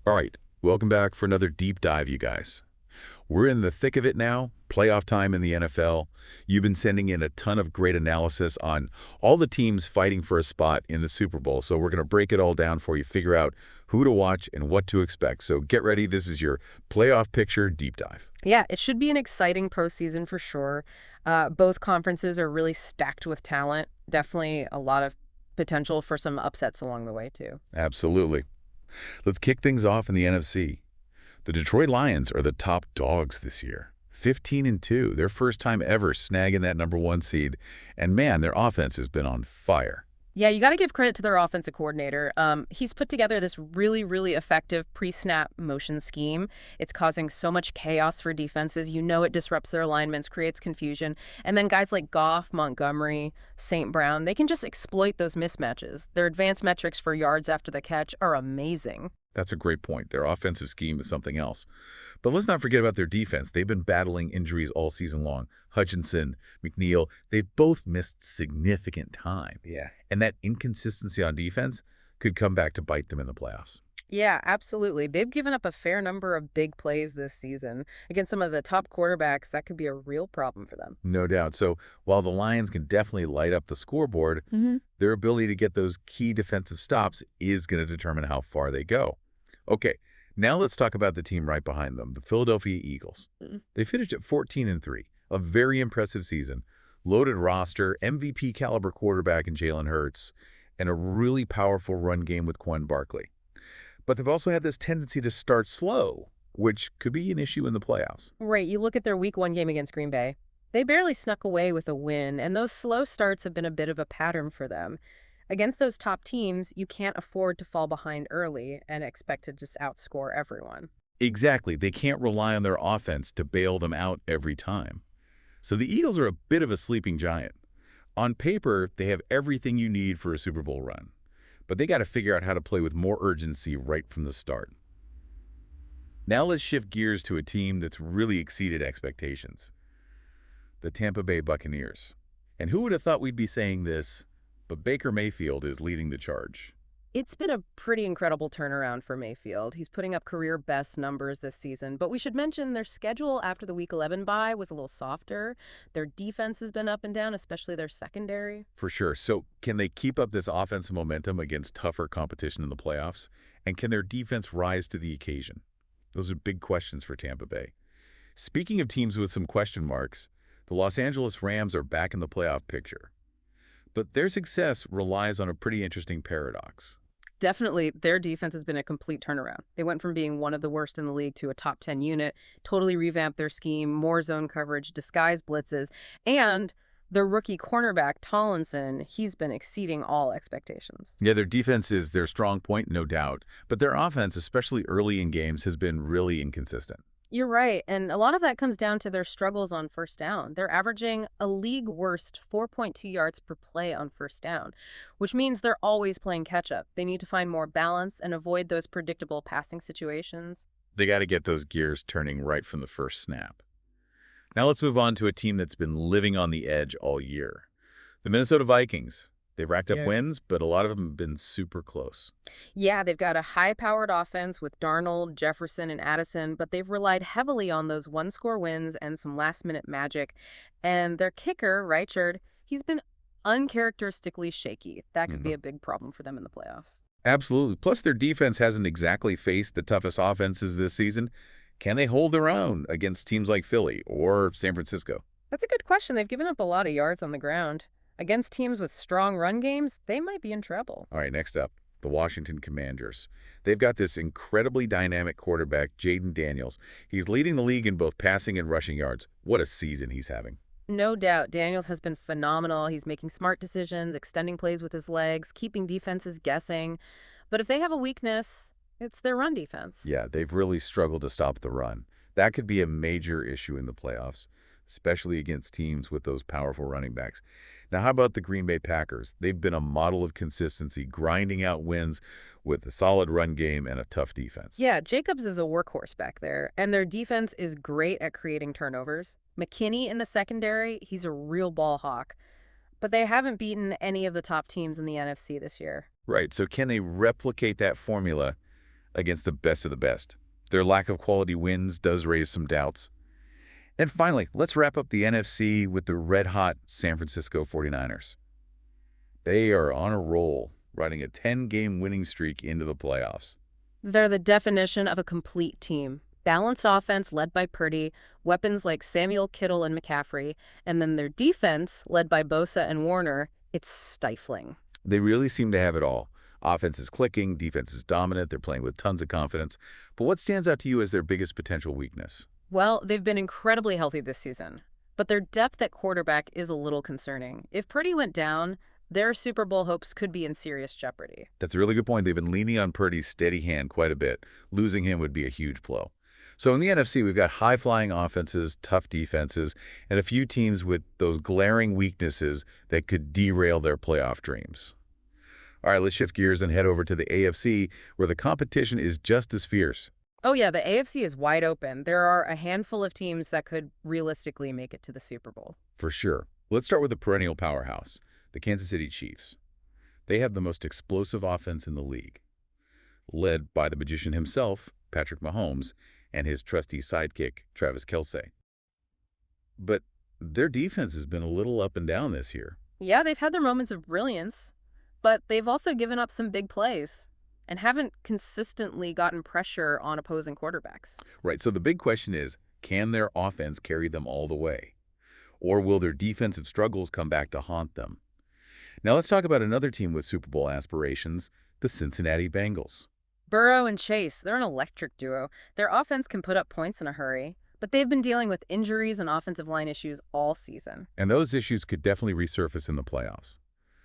All right, welcome back for another deep dive, you guys. We're in the thick of it now, playoff time in the NFL. You've been sending in a ton of great analysis on all the teams fighting for a spot in the Super Bowl, so we're going to break it all down for you, figure out who to watch and what to expect. So get ready, this is your playoff picture deep dive. Yeah, it should be an exciting postseason for sure. Both conferences are really stacked with talent. Definitely a lot of potential for some upsets along the way, too. Absolutely. Let's kick things off in the NFC. The Detroit Lions are the top dogs this year. 15-2, their first time ever snagging that number one seed. And man, their offense has been on fire. Yeah, you got to give credit to their offensive coordinator. He's put together this really, really effective pre-snap motion scheme. It's causing so much chaos for defenses. You know it disrupts their alignments, creates confusion. And then guys like Goff, Montgomery, St. Brown, they can just exploit those mismatches. Their advanced metrics for yards after the catch are amazing. That's a great point. Their offensive scheme is something else. But let's not forget about their defense. They've been battling injuries all season long. Hutchinson, McNeil, they've both missed significant time. Yeah. And that inconsistency on defense could come back to bite them in the playoffs. Yeah, absolutely. They've given up a fair number of big plays this season. Against some of the top quarterbacks, that could be a real problem for them. No doubt. So while the Lions can definitely light up the scoreboard, their ability to get those key defensive stops is going to determine how far they go. Okay, now let's talk about the team right behind them, the Philadelphia Eagles. Mhm. They finished at 14-3, a very impressive season. Loaded roster, MVP caliber quarterback in Jalen Hurts, and a really powerful run game with Quan Barkley. But they've also had this tendency to start slow, which could be an issue in the playoffs. Right, you look at their week one game against Green Bay. They barely snuck away with a win, and those slow starts have been a bit of a pattern for them. Against those top teams, you can't afford to fall behind early and expect to just outscore everyone. Exactly, they can't rely on their offense to bail them out every time. So the Eagles are a bit of a sleeping giant. On paper, they have everything you need for a Super Bowl run, but they got to figure out how to play with more urgency right from the start. Now let's shift gears to a team that's really exceeded expectations, the Tampa Bay Buccaneers. And who would have thought we'd be saying this, but Baker Mayfield is leading the charge. It's been a pretty incredible turnaround for Mayfield. He's putting up career best numbers this season, but we should mention their schedule after the Week 11 bye was a little softer. Their defense has been up and down, especially their secondary. For sure. So can they keep up this offensive momentum against tougher competition in the playoffs? And can their defense rise to the occasion? Those are big questions for Tampa Bay. Speaking of teams with some question marks, the Los Angeles Rams are back in the playoff picture. But their success relies on a pretty interesting paradox. Definitely, their defense has been a complete turnaround. They went from being one of the worst in the league to a top 10 unit, totally revamped their scheme, more zone coverage, disguised blitzes, and their rookie cornerback, Tollinson, he's been exceeding all expectations. Yeah, their defense is their strong point, no doubt. But their offense, especially early in games, has been really inconsistent. You're right, and a lot of that comes down to their struggles on first down. They're averaging a league worst 4.2 yards per play on first down, which means they're always playing catch up. They need to find more balance and avoid those predictable passing situations. They got to get those gears turning right from the first snap. Now let's move on to a team that's been living on the edge all year. The Minnesota Vikings. They've racked up Yeah. wins, but a lot of them have been super close. Yeah, they've got a high-powered offense with Darnold, Jefferson, and Addison, but they've relied heavily on those one-score wins and some last-minute magic. And their kicker, Reichard, he's been uncharacteristically shaky. That could be a big problem for them in the playoffs. Absolutely. Plus, their defense hasn't exactly faced the toughest offenses this season. Can they hold their own against teams like Philly or San Francisco? That's a good question. They've given up a lot of yards on the ground. Against teams with strong run games, they might be in trouble. All right, next up, the Washington Commanders. They've got this incredibly dynamic quarterback, Jaden Daniels. He's leading the league in both passing and rushing yards. What a season he's having. No doubt, Daniels has been phenomenal. He's making smart decisions, extending plays with his legs, keeping defenses guessing. But if they have a weakness, it's their run defense. Yeah, they've really struggled to stop the run. That could be a major issue in the playoffs, especially against teams with those powerful running backs. Now, how about the Green Bay Packers? They've been a model of consistency, grinding out wins with a solid run game and a tough defense. Yeah, Jacobs is a workhorse back there, and their defense is great at creating turnovers. McKinney in the secondary, he's a real ball hawk. But they haven't beaten any of the top teams in the NFC this year. Right, so can they replicate that formula against the best of the best. Their lack of quality wins does raise some doubts. And finally, let's wrap up the NFC with the red-hot San Francisco 49ers. They are on a roll, riding a 10-game winning streak into the playoffs. They're the definition of a complete team. Balanced offense led by Purdy, weapons like Samuel Kittle and McCaffrey, and then their defense led by Bosa and Warner. It's stifling. They really seem to have it all. Offense is clicking, defense is dominant, they're playing with tons of confidence. But what stands out to you as their biggest potential weakness? Well, they've been incredibly healthy this season, but their depth at quarterback is a little concerning. If Purdy went down, their Super Bowl hopes could be in serious jeopardy. That's a really good point. They've been leaning on Purdy's steady hand quite a bit. Losing him would be a huge blow. So in the NFC, we've got high-flying offenses, tough defenses, and a few teams with those glaring weaknesses that could derail their playoff dreams. All right, let's shift gears and head over to the AFC, where the competition is just as fierce. Oh yeah, the AFC is wide open. There are a handful of teams that could realistically make it to the Super Bowl. For sure. Let's start with the perennial powerhouse, the Kansas City Chiefs. They have the most explosive offense in the league, led by the magician himself, Patrick Mahomes, and his trusty sidekick, Travis Kelce. But their defense has been a little up and down this year. Yeah, they've had their moments of brilliance, but they've also given up some big plays and haven't consistently gotten pressure on opposing quarterbacks. Right, so the big question is, can their offense carry them all the way? Or will their defensive struggles come back to haunt them? Now let's talk about another team with Super Bowl aspirations, the Cincinnati Bengals. Burrow and Chase, they're an electric duo. Their offense can put up points in a hurry, but they've been dealing with injuries and offensive line issues all season. And those issues could definitely resurface in the playoffs.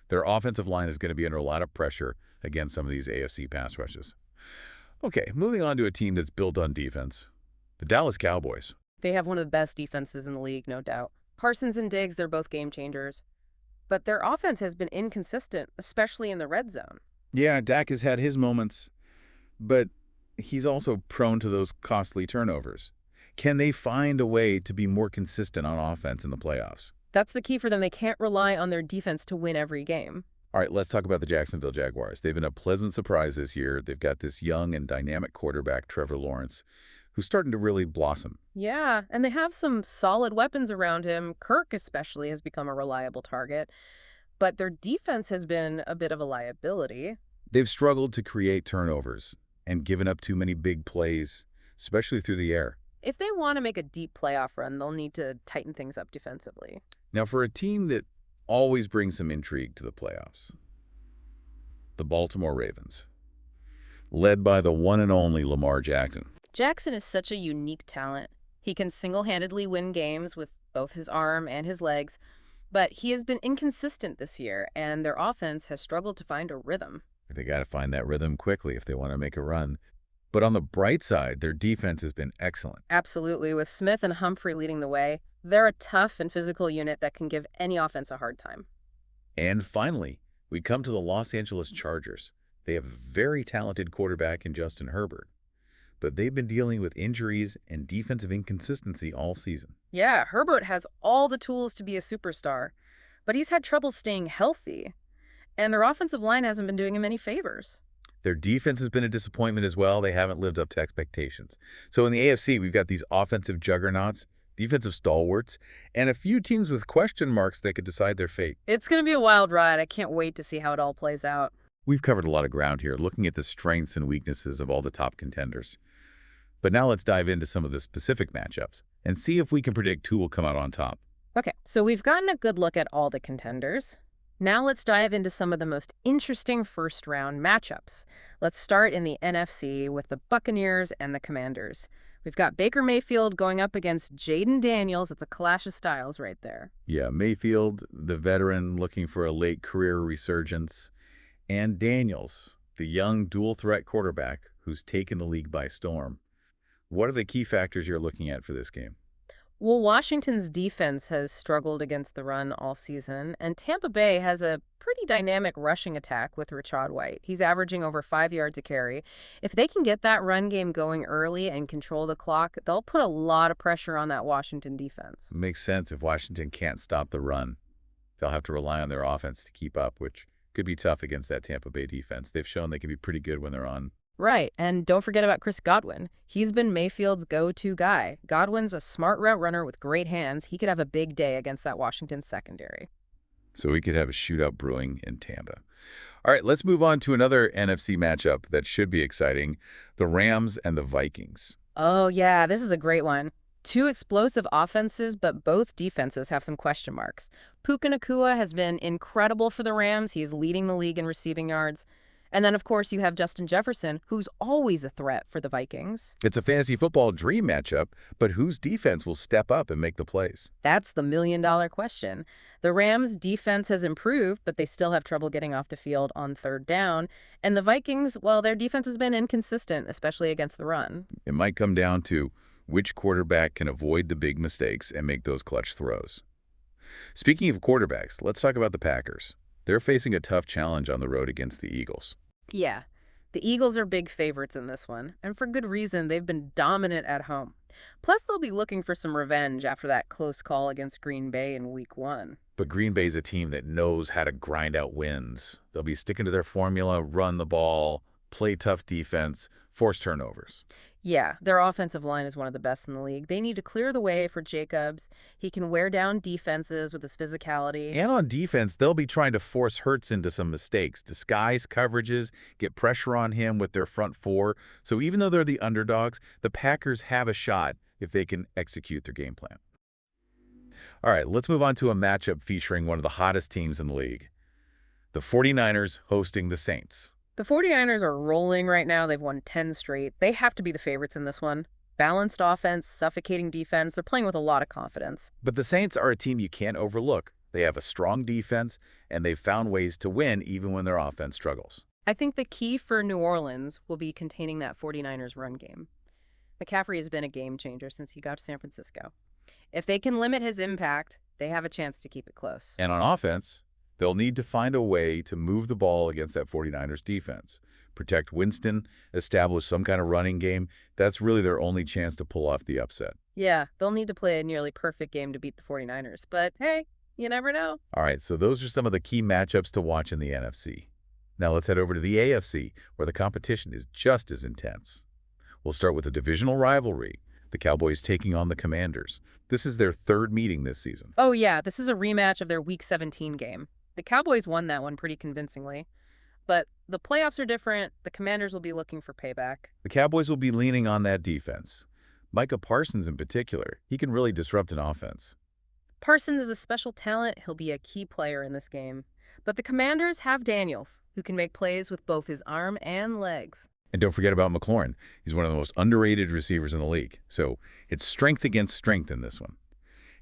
Their offensive line is going to be under a lot of pressure against some of these AFC pass rushes. Okay, moving on to a team that's built on defense, the Dallas Cowboys. They have one of the best defenses in the league, no doubt. Parsons and Diggs, they're both game changers. But their offense has been inconsistent, especially in the red zone. Yeah, Dak has had his moments, but he's also prone to those costly turnovers. Can they find a way to be more consistent on offense in the playoffs? That's the key for them. They can't rely on their defense to win every game. All right, let's talk about the Jacksonville Jaguars. They've been a pleasant surprise this year. They've got this young and dynamic quarterback, Trevor Lawrence, who's starting to really blossom. Yeah, and they have some solid weapons around him. Kirk especially has become a reliable target. But their defense has been a bit of a liability. They've struggled to create turnovers and given up too many big plays, especially through the air. If they want to make a deep playoff run, they'll need to tighten things up defensively. Now, for a team that always brings some intrigue to the playoffs, the Baltimore Ravens, led by the one and only Lamar Jackson. Jackson is such a unique talent. He can single-handedly win games with both his arm and his legs, but he has been inconsistent this year, and their offense has struggled to find a rhythm. They got to find that rhythm quickly if they want to make a run. But on the bright side, their defense has been excellent. Absolutely. With Smith and Humphrey leading the way, they're a tough and physical unit that can give any offense a hard time. And finally, we come to the Los Angeles Chargers. They have a very talented quarterback in Justin Herbert, but they've been dealing with injuries and defensive inconsistency all season. Yeah, Herbert has all the tools to be a superstar, but he's had trouble staying healthy, and their offensive line hasn't been doing him any favors. Their defense has been a disappointment as well. They haven't lived up to expectations. So in the AFC, we've got these offensive juggernauts, defensive stalwarts, and a few teams with question marks that could decide their fate. It's going to be a wild ride. I can't wait to see how it all plays out. We've covered a lot of ground here, looking at the strengths and weaknesses of all the top contenders. But now let's dive into some of the specific matchups and see if we can predict who will come out on top. Okay, so we've gotten a good look at all the contenders. Now let's dive into some of the most interesting first-round matchups. Let's start in the NFC with the Buccaneers and the Commanders. We've got Baker Mayfield going up against Jaden Daniels. It's a clash of styles right there. Yeah, Mayfield, the veteran looking for a late career resurgence, and Daniels, the young dual-threat quarterback who's taken the league by storm. What are the key factors you're looking at for this game? Well, Washington's defense has struggled against the run all season, and Tampa Bay has a pretty dynamic rushing attack with Rachaad White. He's averaging over 5 yards a carry. If they can get that run game going early and control the clock, they'll put a lot of pressure on that Washington defense. Makes sense. If Washington can't stop the run, they'll have to rely on their offense to keep up, which could be tough against that Tampa Bay defense. They've shown they can be pretty good when they're on Right, and don't forget about Chris Godwin. He's been Mayfield's go-to guy. Godwin's a smart route runner with great hands. He could have a big day against that Washington secondary. So we could have a shootout brewing in Tampa. All right, let's move on to another NFC matchup that should be exciting, the Rams and the Vikings. Oh, yeah, this is a great one. Two explosive offenses, but both defenses have some question marks. Puka Nacua has been incredible for the Rams. He's leading the league in receiving yards. And then, of course, you have Justin Jefferson, who's always a threat for the Vikings. It's a fantasy football dream matchup, but whose defense will step up and make the plays? That's the million-dollar question. The Rams' defense has improved, but they still have trouble getting off the field on third down. And the Vikings, well, their defense has been inconsistent, especially against the run. It might come down to which quarterback can avoid the big mistakes and make those clutch throws. Speaking of quarterbacks, let's talk about the Packers. They're facing a tough challenge on the road against the Eagles. Yeah, the Eagles are big favorites in this one, and for good reason. They've been dominant at home. Plus, they'll be looking for some revenge after that close call against Green Bay in Week 1. But Green Bay's a team that knows how to grind out wins. They'll be sticking to their formula, run the ball, play tough defense, force turnovers. Yeah, their offensive line is one of the best in the league. They need to clear the way for Jacobs. He can wear down defenses with his physicality. And on defense, they'll be trying to force Hurts into some mistakes, disguise coverages, get pressure on him with their front four. So even though they're the underdogs, the Packers have a shot if they can execute their game plan. All right, let's move on to a matchup featuring one of the hottest teams in the league. The 49ers hosting the Saints. The 49ers are rolling right now. They've won 10 straight. They have to be the favorites in this one. Balanced offense, suffocating defense. They're playing with a lot of confidence. But the Saints are a team you can't overlook. They have a strong defense, and they've found ways to win even when their offense struggles. I think the key for New Orleans will be containing that 49ers run game. McCaffrey has been a game changer since he got to San Francisco. If they can limit his impact, they have a chance to keep it close. And on offense, they'll need to find a way to move the ball against that 49ers defense. Protect Winston, establish some kind of running game. That's really their only chance to pull off the upset. Yeah, they'll need to play a nearly perfect game to beat the 49ers. But hey, you never know. All right, so those are some of the key matchups to watch in the NFC. Now let's head over to the AFC, where the competition is just as intense. We'll start with a divisional rivalry, the Cowboys taking on the Commanders. This is their third meeting this season. Oh yeah, this is a rematch of their Week 17 game. The Cowboys won that one pretty convincingly. But the playoffs are different. The Commanders will be looking for payback. The Cowboys will be leaning on that defense. Micah Parsons in particular, he can really disrupt an offense. Parsons is a special talent. He'll be a key player in this game. But the Commanders have Daniels, who can make plays with both his arm and legs. And don't forget about McLaurin. He's one of the most underrated receivers in the league. So it's strength against strength in this one.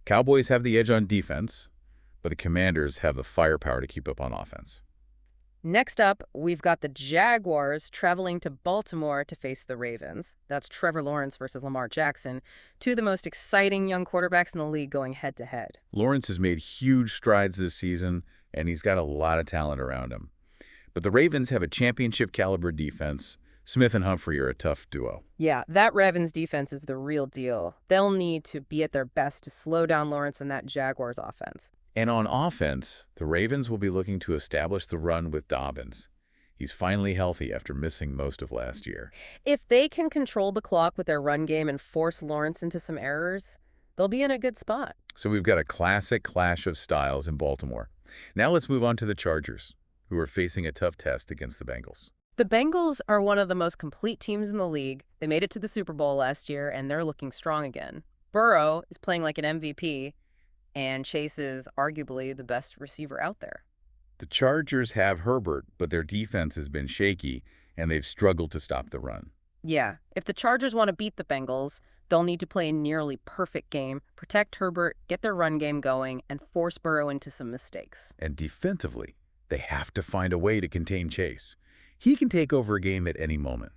Cowboys have the edge on defense, but the Commanders have the firepower to keep up on offense. Next up, we've got the Jaguars traveling to Baltimore to face the Ravens. That's Trevor Lawrence versus Lamar Jackson, two of the most exciting young quarterbacks in the league going head-to-head. Lawrence has made huge strides this season, and he's got a lot of talent around him. But the Ravens have a championship-caliber defense. Smith and Humphrey are a tough duo. Yeah, that Ravens defense is the real deal. They'll need to be at their best to slow down Lawrence and that Jaguars offense. And on offense, the Ravens will be looking to establish the run with Dobbins. He's finally healthy after missing most of last year. If they can control the clock with their run game and force Lawrence into some errors, they'll be in a good spot. So we've got a classic clash of styles in Baltimore. Now let's move on to the Chargers, who are facing a tough test against the Bengals. The Bengals are one of the most complete teams in the league. They made it to the Super Bowl last year, and they're looking strong again. Burrow is playing like an MVP, and Chase is arguably the best receiver out there. The Chargers have Herbert, but their defense has been shaky, and they've struggled to stop the run. Yeah, if the Chargers want to beat the Bengals, they'll need to play a nearly perfect game, protect Herbert, get their run game going, and force Burrow into some mistakes. And defensively, they have to find a way to contain Chase. He can take over a game at any moment.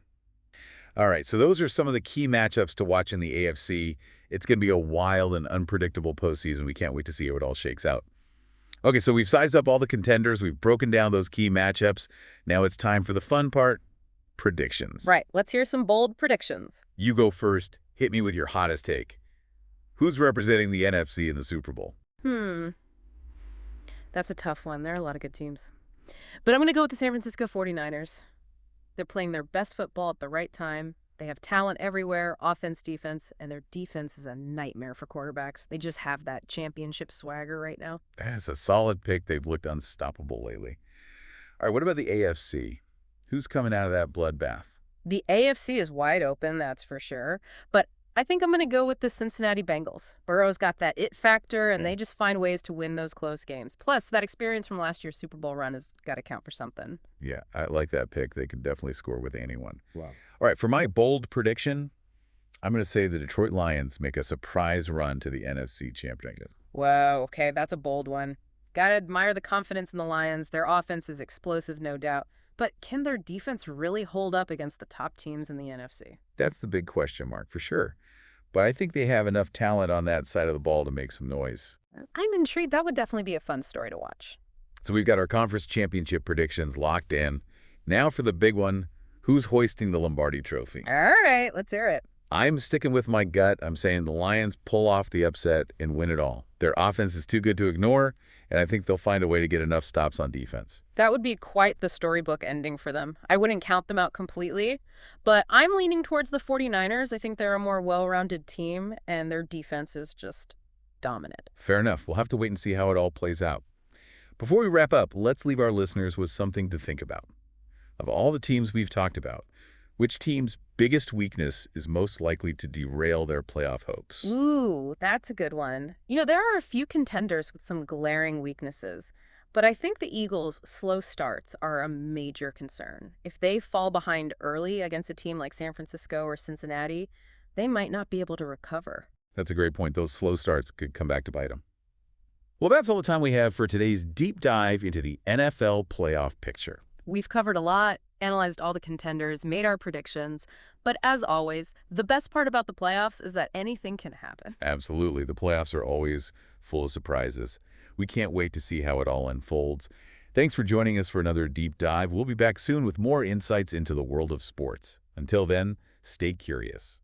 All right, so those are some of the key matchups to watch in the AFC. It's going to be a wild and unpredictable postseason. We can't wait to see how it all shakes out. Okay, so we've sized up all the contenders. We've broken down those key matchups. Now it's time for the fun part, predictions. Right, let's hear some bold predictions. You go first. Hit me with your hottest take. Who's representing the NFC in the Super Bowl? That's a tough one. There are a lot of good teams. But I'm going to go with the San Francisco 49ers. They're playing their best football at the right time. They have talent everywhere, offense, defense, and their defense is a nightmare for quarterbacks. They just have that championship swagger right now. That's a solid pick. They've looked unstoppable lately. All right, what about the AFC? Who's coming out of that bloodbath? The AFC is wide open, that's for sure. But I think I'm going to go with the Cincinnati Bengals. Burrow's got that it factor, and they just find ways to win those close games. Plus, that experience from last year's Super Bowl run has got to count for something. Yeah, I like that pick. They could definitely score with anyone. Wow. All right, for my bold prediction, I'm going to say the Detroit Lions make a surprise run to the NFC Championship. Whoa, okay, that's a bold one. Gotta admire the confidence in the Lions. Their offense is explosive, no doubt. But can their defense really hold up against the top teams in the NFC? That's the big question mark, for sure. But I think they have enough talent on that side of the ball to make some noise. I'm intrigued. That would definitely be a fun story to watch. So we've got our conference championship predictions locked in. Now for the big one, who's hoisting the Lombardi Trophy? All right, let's hear it. I'm sticking with my gut. I'm saying the Lions pull off the upset and win it all. Their offense is too good to ignore, and I think they'll find a way to get enough stops on defense. That would be quite the storybook ending for them. I wouldn't count them out completely, but I'm leaning towards the 49ers. I think they're a more well-rounded team, and their defense is just dominant. Fair enough. We'll have to wait and see how it all plays out. Before we wrap up, let's leave our listeners with something to think about. Of all the teams we've talked about, which team's biggest weakness is most likely to derail their playoff hopes? Ooh, that's a good one. There are a few contenders with some glaring weaknesses, but I think the Eagles' slow starts are a major concern. If they fall behind early against a team like San Francisco or Cincinnati, they might not be able to recover. That's a great point. Those slow starts could come back to bite them. Well, that's all the time we have for today's deep dive into the NFL playoff picture. We've covered a lot, analyzed all the contenders, made our predictions, but as always, the best part about the playoffs is that anything can happen. Absolutely. The playoffs are always full of surprises. We can't wait to see how it all unfolds. Thanks for joining us for another deep dive. We'll be back soon with more insights into the world of sports. Until then, stay curious.